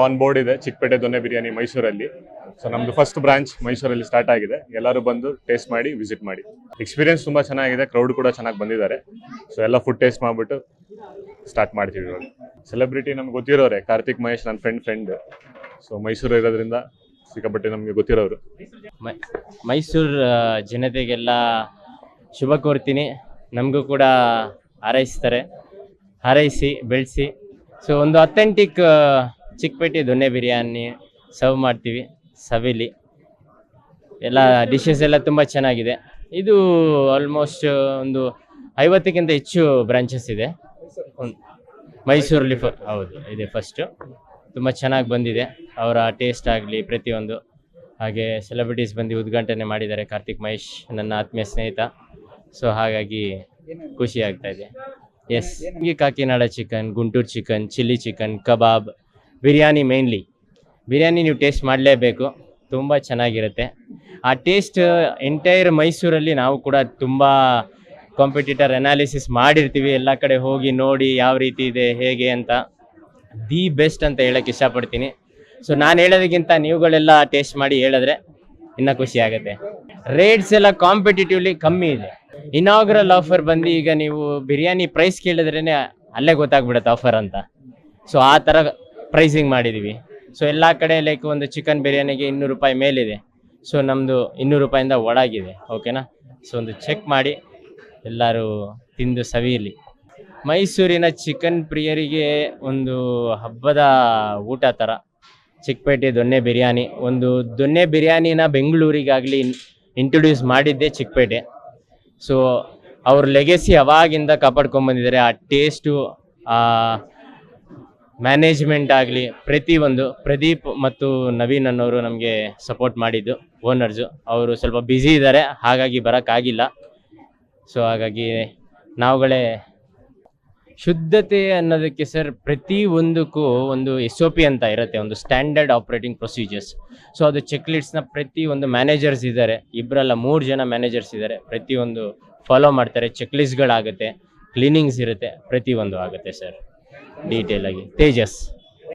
On board ಇದೆ ಚಿಕ್ಕಪೇಟೆ ದೊನ್ನೆ ಬಿರಿಯಾನಿ ಮೈಸೂರಲ್ಲಿ. So ನಮ್ದು ಫಸ್ಟ್ ಬ್ರಾಂಚ್ ಮೈಸೂರಲ್ಲಿ ಸ್ಟಾರ್ಟ್ ಆಗಿದೆ. ಎಲ್ಲರೂ ಬಂದು ಟೇಸ್ಟ್ ಮಾಡಿ ವಿಸಿಟ್ ಮಾಡಿ. ಎಕ್ಸ್ಪೀರಿಯನ್ಸ್ ತುಂಬಾ ಚೆನ್ನಾಗಿದೆ, ಕ್ರೌಡ್ ಕೂಡ ಚೆನ್ನಾಗಿ ಬಂದಿದ್ದಾರೆ. ಸೊ ಎಲ್ಲ ಫುಡ್ ಟೇಸ್ಟ್ ಮಾಡ್ಬಿಟ್ಟು ಸ್ಟಾರ್ಟ್ ಮಾಡ್ತೀವಿ ಇವಾಗ. ಸೆಲೆಬ್ರಿಟಿ ನಮ್ಗೆ ಗೊತ್ತಿರೋರೆ, ಕಾರ್ತಿಕ್ ಮಹೇಶ್ ನನ್ನ ಫ್ರೆಂಡ್. ಸೊ ಮೈಸೂರು ಇರೋದ್ರಿಂದ ಸಿಕ್ಕಾಪಟ್ಟೆ ನಮಗೆ ಗೊತ್ತಿರೋರು. ಮೈಸೂರು ಜನತೆಗೆಲ್ಲ ಶುಭ ಕೋರ್ತೀನಿ. ನಮಗೂ ಕೂಡ ಹಾರೈಸಿ ಬೆಳೆಸಿ. ಸೊ ಒಂದು ಅಥೆಂಟಿಕ್ ಚಿಕ್ಕಪೇಟೆ ದೊನ್ನೆ ಬಿರಿಯಾನಿ ಸರ್ವ್ ಮಾಡ್ತೀವಿ ಸವಿಲಿ. ಎಲ್ಲ ಡಿಶಸ್ ಎಲ್ಲ ತುಂಬ ಚೆನ್ನಾಗಿದೆ. ಇದು ಆಲ್ಮೋಸ್ಟ್ ಒಂದು 50ಕ್ಕಿಂತ ಹೆಚ್ಚು ಬ್ರಾಂಚಸ್ ಇದೆ ಮೈಸೂರಲ್ಲಿ. ಹೌದು, ಇದೆ ಫಸ್ಟು. ತುಂಬ ಚೆನ್ನಾಗಿ ಬಂದಿದೆ ಅವರ ಟೇಸ್ಟ್ ಆಗಲಿ ಪ್ರತಿಯೊಂದು. ಹಾಗೆ ಸೆಲೆಬ್ರಿಟೀಸ್ ಬಂದು ಉದ್ಘಾಟನೆ ಮಾಡಿದ್ದಾರೆ. ಕಾರ್ತಿಕ್ ಮಹೇಶ್ ನನ್ನ ಆತ್ಮೀಯ ಸ್ನೇಹಿತ. ಸೊ ಹಾಗಾಗಿ ಖುಷಿ ಆಗ್ತಾ ಇದೆ. ಎಸ್, ನಿಮಗೆ Kakinada chicken, Guntur chicken, chilli chicken, ಕಬಾಬ್, ಬಿರಿಯಾನಿ. ಮೇನ್ಲಿ ಬಿರಿಯಾನಿ ನೀವು ಟೇಸ್ಟ್ ಮಾಡಲೇಬೇಕು, ತುಂಬ ಚೆನ್ನಾಗಿರುತ್ತೆ. ಆ ಟೇಸ್ಟ್ ಎಂಟೈರ್ ಮೈಸೂರಲ್ಲಿ ನಾವು ಕೂಡ ತುಂಬ ಕಾಂಪಿಟೇಟರ್ ಅನಾಲಿಸಿಸ್ ಮಾಡಿರ್ತೀವಿ. ಎಲ್ಲ ಕಡೆ ಹೋಗಿ ನೋಡಿ ಯಾವ ರೀತಿ ಇದೆ ಹೇಗೆ ಅಂತ. ದಿ ಬೆಸ್ಟ್ ಅಂತ ಹೇಳಕ್ಕೆ ಇಷ್ಟಪಡ್ತೀನಿ. ಸೊ ನಾನು ಹೇಳೋದಕ್ಕಿಂತ ನೀವುಗಳೆಲ್ಲ ಟೇಸ್ಟ್ ಮಾಡಿ ಹೇಳಿದ್ರೆ ಇನ್ನೂ ಖುಷಿ ಆಗುತ್ತೆ. ರೇಟ್ಸ್ ಎಲ್ಲ ಕಾಂಪಿಟೇಟಿವ್ಲಿ ಕಮ್ಮಿ ಇದೆ. ಇನಾಗ್ರಲ್ ಆಫರ್ ಬಂದು ಈಗ ನೀವು ಬಿರಿಯಾನಿ ಪ್ರೈಸ್ ಕೇಳಿದ್ರೇ ಅಲ್ಲೇ ಗೊತ್ತಾಗ್ಬಿಡುತ್ತೆ ಆಫರ್ ಅಂತ. ಸೊ ಆ ಥರ ಪ್ರೈಸಿಂಗ್ ಮಾಡಿದ್ದೀವಿ. ಸೊ ಎಲ್ಲ ಕಡೆ ಲೈಕ್ ಒಂದು ಚಿಕನ್ ಬಿರಿಯಾನಿಗೆ 200 ರೂಪಾಯಿ ಮೇಲಿದೆ. ಸೊ ನಮ್ಮದು 200 ರೂಪಾಯಿಂದ ಒಳಗಿದೆ. ಓಕೆನಾ? ಸೊ ಒಂದು ಚೆಕ್ ಮಾಡಿ ಎಲ್ಲರೂ ತಿಂದು ಸವಿಯಲಿ. ಮೈಸೂರಿನ ಚಿಕನ್ ಪ್ರಿಯರಿಗೆ ಒಂದು ಹಬ್ಬದ ಊಟ ಥರ ಚಿಕ್ಕಪೇಟೆ ದೊನ್ನೆ ಬಿರಿಯಾನಿ. ಒಂದು ದೊನ್ನೆ ಬಿರಿಯಾನಿನ ಬೆಂಗಳೂರಿಗಾಗಲಿ ಇಂಟ್ರೊಡ್ಯೂಸ್ ಮಾಡಿದ್ದೆ ಚಿಕ್ಕಪೇಟೆ. ಸೊ ಅವ್ರ ಲೆಗೆಸಿ ಅವಾಗಿಂದ ಕಾಪಾಡ್ಕೊಂಬಂದಿದ್ದಾರೆ. ಆ ಟೇಸ್ಟು, ಆ ಮ್ಯಾನೇಜ್ಮೆಂಟ್ ಆಗಲಿ ಪ್ರತಿಯೊಂದು. ಪ್ರದೀಪ್ ಮತ್ತು ನವೀನ್ ಅನ್ನೋರು ನಮಗೆ ಸಪೋರ್ಟ್ ಮಾಡಿದ್ದು, ಓನರ್ಸು. ಅವರು ಸ್ವಲ್ಪ ಬ್ಯುಸಿ ಇದ್ದಾರೆ, ಹಾಗಾಗಿ ಬರೋಕ್ಕಾಗಿಲ್ಲ. ಸೊ ಹಾಗಾಗಿ ನಾವುಗಳೇ ಶುದ್ಧತೆ ಅನ್ನೋದಕ್ಕೆ ಸರ್ ಪ್ರತಿಯೊಂದಕ್ಕೂ ಒಂದು SOP ಅಂತ ಇರುತ್ತೆ, ಒಂದು ಸ್ಟ್ಯಾಂಡರ್ಡ್ ಆಪ್ರೇಟಿಂಗ್ ಪ್ರೊಸೀಜರ್ಸ್. ಸೊ ಅದು ಚೆಕ್ಲಿಸ್ಟ್ನ ಪ್ರತಿಯೊಂದು ಮ್ಯಾನೇಜರ್ಸ್ ಇದ್ದಾರೆ, 2 ಅಲ್ಲ 3 ಜನ ಮ್ಯಾನೇಜರ್ಸ್ ಇದ್ದಾರೆ. ಪ್ರತಿಯೊಂದು ಫಾಲೋ ಮಾಡ್ತಾರೆ. ಚೆಕ್ಲಿಸ್ಟ್ಗಳಾಗುತ್ತೆ, ಕ್ಲೀನಿಂಗ್ಸ್ ಇರುತ್ತೆ, ಪ್ರತಿಯೊಂದು ಆಗುತ್ತೆ ಸರ್ ಡೀಟೇಲ್ ಆಗಿ. ತೇಜಸ್.